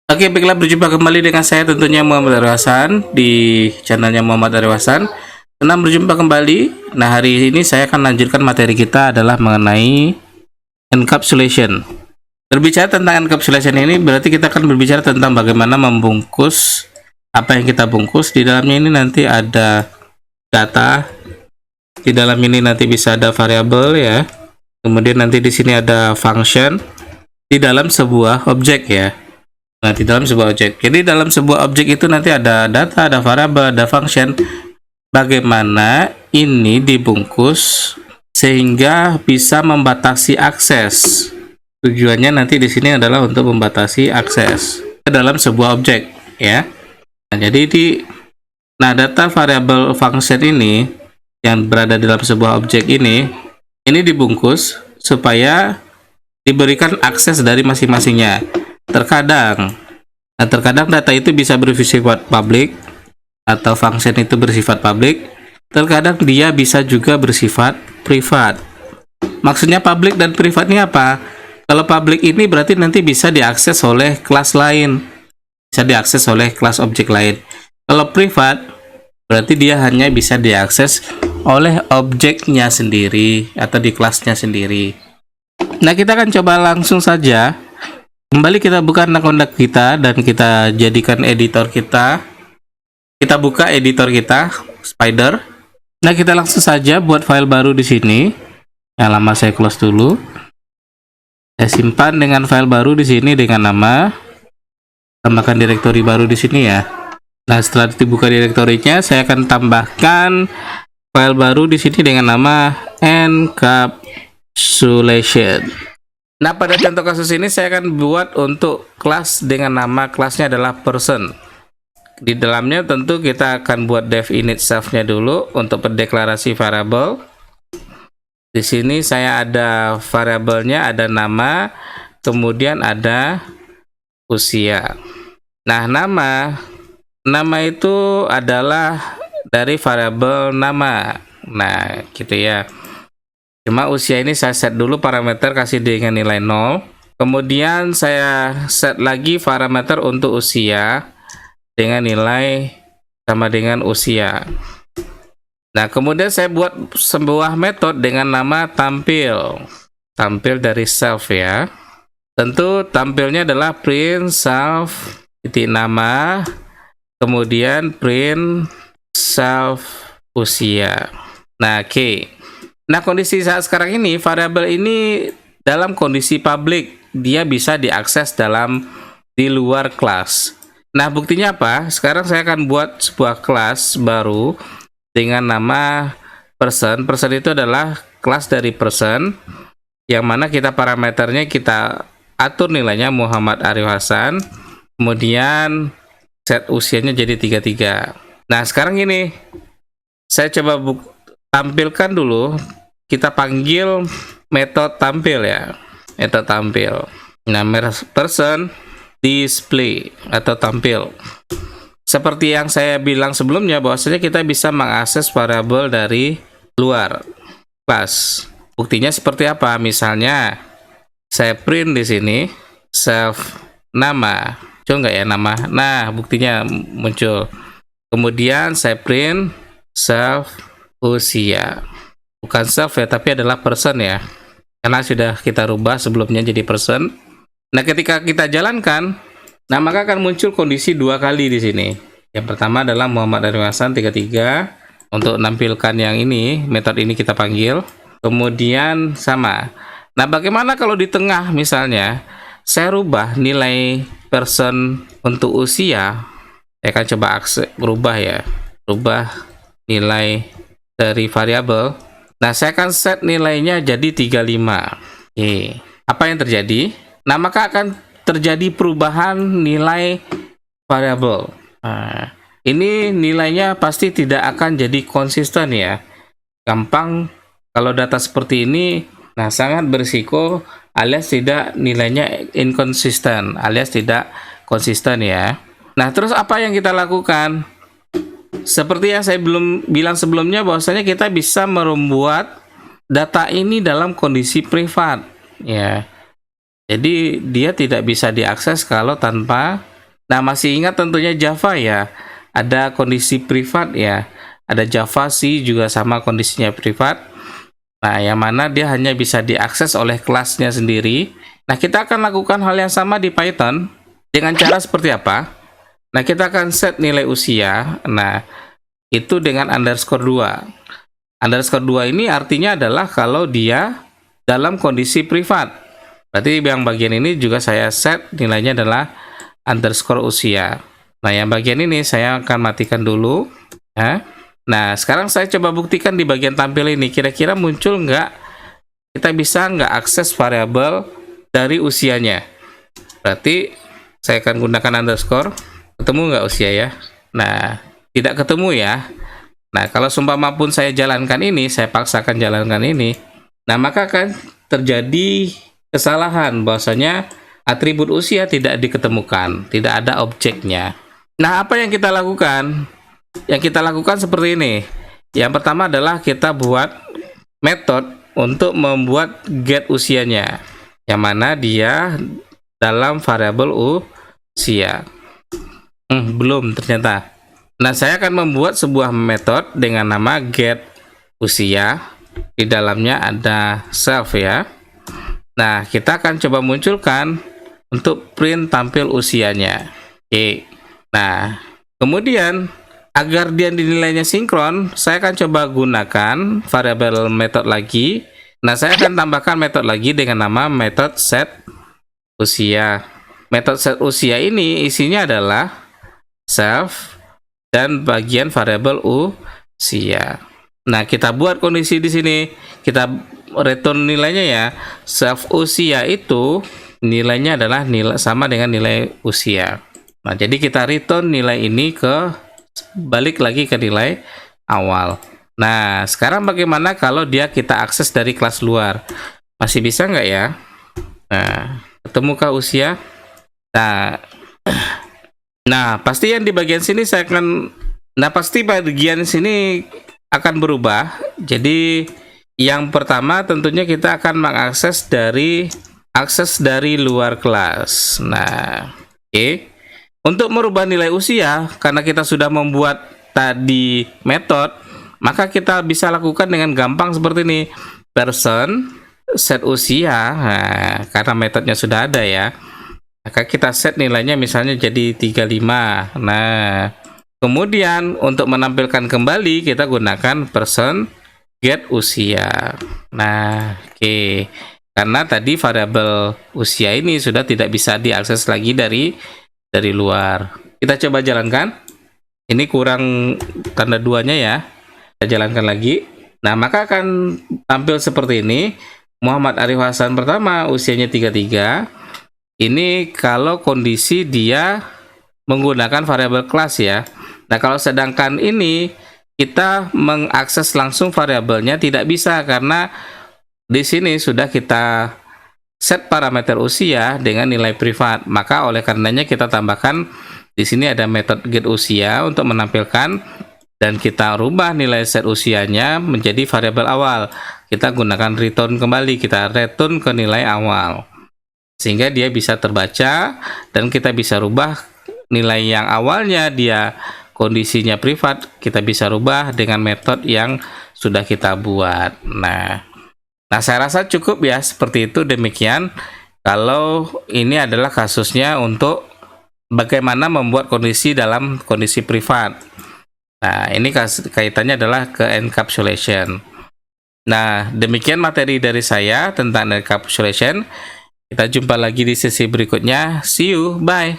Oke, baiklah, berjumpa kembali dengan saya tentunya Muhammad Arif Hasan di channelnya Muhammad Arif Hasan. Senang berjumpa kembali. Nah, hari ini saya akan lanjutkan materi kita adalah mengenai encapsulation. Berbicara tentang encapsulation ini berarti kita akan berbicara tentang bagaimana membungkus apa yang kita bungkus. Di dalamnya ini nanti ada data. Di dalam ini nanti bisa ada variabel ya. Kemudian nanti di sini ada function di dalam sebuah objek ya. Nah, di dalam sebuah objek. Jadi dalam sebuah objek itu nanti ada data, ada variabel, ada function. Bagaimana ini dibungkus sehingga bisa membatasi akses. Tujuannya nanti di sini adalah untuk membatasi akses ke dalam sebuah objek, ya. Nah, jadi data variabel function ini yang berada dalam sebuah objek ini dibungkus supaya diberikan akses dari masing-masingnya. Terkadang data itu bisa bersifat public atau function itu bersifat public. Terkadang dia bisa juga bersifat privat. Maksudnya public dan privat ini apa? Kalau public ini berarti nanti bisa diakses oleh kelas lain, bisa diakses oleh kelas objek lain. Kalau privat berarti dia hanya bisa diakses oleh objeknya sendiri atau di kelasnya sendiri. Nah, kita akan coba langsung saja. Kembali kita buka akun kita dan kita jadikan editor kita. Kita buka editor kita, Spider. Nah, kita langsung saja buat file baru di sini. Yang lama saya close dulu. Saya simpan dengan file baru di sini dengan nama. Tambahkan direktori baru di sini ya. Nah, setelah dibuka direktorinya, saya akan tambahkan file baru di sini dengan nama encapsulation. Nah, pada contoh kasus ini saya akan buat untuk kelas dengan nama kelasnya adalah person. Di dalamnya tentu kita akan buat def init self-nya dulu untuk pendeklarasi variabel. Di sini saya ada variabelnya, ada nama, kemudian ada usia. Nah, nama itu adalah dari variabel nama. Nah, gitu ya. Cuma usia ini saya set dulu parameter kasih dengan nilai 0. Kemudian saya set lagi parameter untuk usia dengan nilai sama dengan usia. Nah, kemudian saya buat sebuah metode dengan nama tampil. Tampil dari self ya. Tentu tampilnya adalah print self titik nama, kemudian print self usia. Nah, oke. Nah, kondisi saat sekarang ini, variabel ini dalam kondisi public, dia bisa diakses di luar kelas. Nah, buktinya apa? Sekarang saya akan buat sebuah kelas baru dengan nama person. Person itu adalah kelas dari person, yang mana kita parameternya kita atur nilainya Muhammad Arif Hasan, kemudian set usianya jadi 33. Nah, sekarang ini, saya coba tampilkan dulu. Kita panggil metode tampil ya, metode tampil. Nah, person display atau tampil. Seperti yang saya bilang sebelumnya, bahwasanya kita bisa mengakses variabel dari luar kelas. Buktinya seperti apa? Misalnya saya print di sini self nama, muncul nggak ya nama? Nah, buktinya muncul. Kemudian saya print self usia. Bukan self ya, tapi adalah person ya, karena sudah kita rubah sebelumnya jadi person. Nah, ketika kita jalankan, nah maka akan muncul kondisi dua kali di sini. Yang pertama adalah Muhammad Arif Hasan 33. Untuk menampilkan yang ini, metode ini kita panggil. Kemudian sama. Nah, bagaimana kalau di tengah misalnya saya rubah nilai person untuk usia? Saya akan coba rubah ya, rubah nilai dari variabel. Nah, saya akan set nilainya jadi 35. Oke. Apa yang terjadi? Nah, maka akan terjadi perubahan nilai variabel. Nah, ini nilainya pasti tidak akan jadi konsisten ya. Gampang kalau data seperti ini, nah sangat berisiko alias tidak nilainya inkonsisten, alias tidak konsisten ya. Nah, terus apa yang kita lakukan? Seperti yang saya belum bilang sebelumnya, bahwasanya kita bisa membuat data ini dalam kondisi privat ya. Jadi dia tidak bisa diakses kalau tanpa Nah, masih ingat tentunya Java ya, ada kondisi privat ya, ada Java sih juga sama kondisinya privat. Nah, yang mana dia hanya bisa diakses oleh kelasnya sendiri. Nah, kita akan lakukan hal yang sama di Python dengan cara seperti apa? Nah, kita akan set nilai usia. Nah, itu dengan underscore 2. Underscore 2 ini artinya adalah kalau dia dalam kondisi privat. Berarti yang bagian ini juga saya set nilainya adalah underscore usia. Nah, yang bagian ini saya akan matikan dulu ya. Nah, sekarang saya coba buktikan di bagian tampil ini, kira-kira muncul nggak, kita bisa nggak akses variabel dari usianya. Berarti saya akan gunakan underscore, ketemu nggak usia ya? Nah, tidak ketemu ya. Nah, kalau seumpama pun saya jalankan ini, saya paksakan jalankan ini, nah maka akan terjadi kesalahan bahwasanya atribut usia tidak diketemukan, tidak ada objeknya. Nah, apa yang kita lakukan? Yang kita lakukan seperti ini. Yang pertama adalah kita buat metode untuk membuat get usianya, yang mana dia dalam variabel usia. Belum ternyata. Nah, saya akan membuat sebuah metode dengan nama get usia. Di dalamnya ada self ya. Nah, kita akan coba munculkan untuk print tampil usianya. Oke. Nah, kemudian agar dia dinilainya sinkron, saya akan coba gunakan variabel metode lagi. Nah, saya akan tambahkan metode lagi dengan nama metode set usia. Metode set usia ini isinya adalah self dan bagian variabel usia. Nah, kita buat kondisi di sini, kita return nilainya ya. Self usia itu nilainya adalah nilai sama dengan nilai usia. Nah, jadi kita return nilai ini ke balik lagi ke nilai awal. Nah, sekarang bagaimana kalau dia kita akses dari kelas luar? Masih bisa nggak ya? Nah, ketemukah usia? Nah, pasti yang di bagian sini pasti bagian sini akan berubah. Jadi yang pertama tentunya kita akan mengakses dari luar kelas. Nah, oke. Untuk merubah nilai usia, karena kita sudah membuat tadi metode, maka kita bisa lakukan dengan gampang seperti ini. Person set usia. Nah, karena metodenya sudah ada ya. Maka kita set nilainya misalnya jadi 35. Nah, kemudian untuk menampilkan kembali kita gunakan person get usia. Nah, oke. Karena tadi variabel usia ini sudah tidak bisa diakses lagi dari luar. Kita coba jalankan. Ini kurang tanda duanya ya. Kita jalankan lagi. Nah, maka akan tampil seperti ini. Muhammad Arif Hasan pertama, usianya 33. Ini kalau kondisi dia menggunakan variabel kelas ya. Nah, kalau sedangkan ini kita mengakses langsung variabelnya tidak bisa, karena di sini sudah kita set parameter usia dengan nilai privat. Maka oleh karenanya kita tambahkan di sini ada metode get usia untuk menampilkan, dan kita rubah nilai set usianya menjadi variabel awal. Kita gunakan return kembali, kita return ke nilai awal, sehingga dia bisa terbaca dan kita bisa rubah nilai yang awalnya dia kondisinya privat, kita bisa rubah dengan metode yang sudah kita buat. Nah, saya rasa cukup ya, seperti itu. Demikian kalau ini adalah kasusnya untuk bagaimana membuat kondisi dalam kondisi privat. Nah, ini kaitannya adalah ke encapsulation. Nah, demikian materi dari saya tentang encapsulation. Kita jumpa lagi di sesi berikutnya. See you, bye.